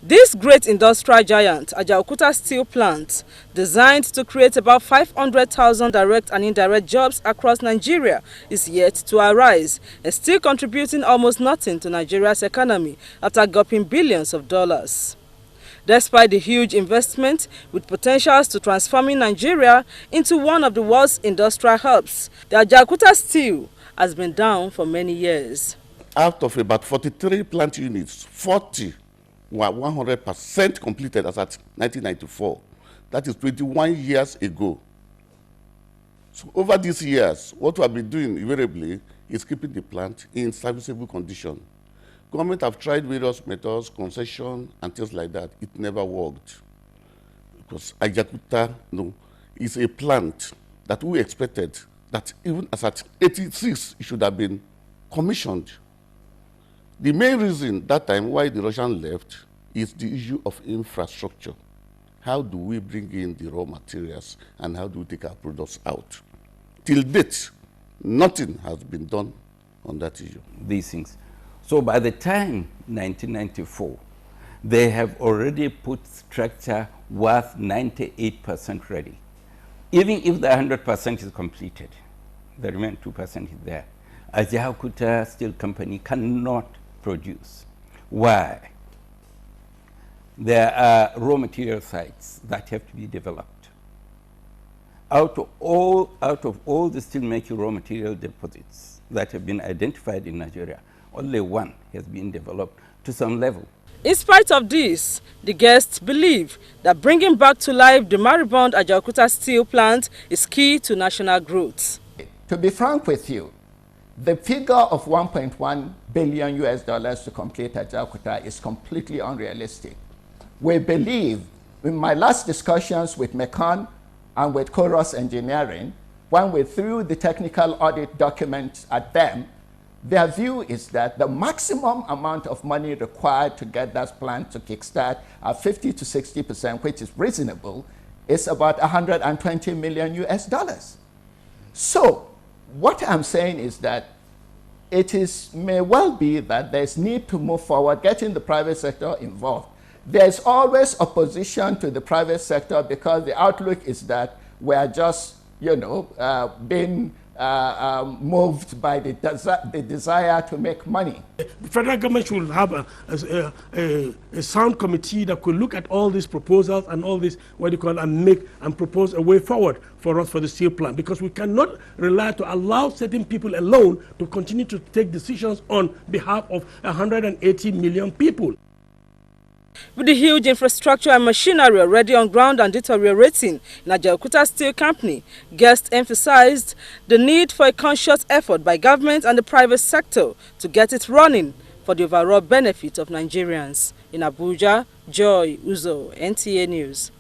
This great industrial giant, Ajaokuta steel plant, designed to create about 500,000 direct and indirect jobs across Nigeria, is yet to arise and still contributing almost nothing to Nigeria's economy after gulping billions of dollars. Despite the huge investment with potentials to transforming Nigeria into one of the world's industrial hubs, the Ajaokuta steel has been down for many years. Out of about 43 plant units, 40 were 100% completed as at 1994. That is 21 years ago. So over these years, what we have been doing invariably is keeping the plant in serviceable condition. Government have tried various methods, concession, and things like that. It never worked. Because Ajaokuta is a plant that we expected that even as at 86, it should have been commissioned. The main reason that time why the Russians left is the issue of infrastructure. How do we bring in the raw materials and how do we take our products out? Till date, nothing has been done on that issue. These things. So by the time 1994, they have already put structure worth 98% ready. Even if the 100% is completed, the remaining 2% is there. Ajaokuta Steel Company cannot produce. Why? There are raw material sites that have to be developed. Out of all the steel-making raw material deposits that have been identified in Nigeria, only one has been developed to some level. In spite of this, the guests believe that bringing back to life the moribund Ajaokuta steel plant is key to national growth. To be frank with you, the figure of 1.1 billion US dollars to complete Ajaokuta is completely unrealistic. We believe, in my last discussions with Mecon and with Chorus Engineering, when we threw the technical audit documents at them, their view is that the maximum amount of money required to get that plant to kickstart at 50 to 60%, which is reasonable, is about 120 million US dollars. So, what I'm saying is that may well be that there's need to move forward, getting the private sector involved. There's always opposition to the private sector because the outlook is that we are just, being moved by the desire to make money. The federal government should have a sound committee that could look at all these proposals and all this, and make and propose a way forward for us for the steel plant, because we cannot rely to allow certain people alone to continue to take decisions on behalf of 180 million people. With the huge infrastructure and machinery already on ground and deteriorating in Ajaokuta Steel Company, guests emphasized the need for a conscious effort by government and the private sector to get it running for the overall benefit of Nigerians. In Abuja, Joy Uzor, NTA News.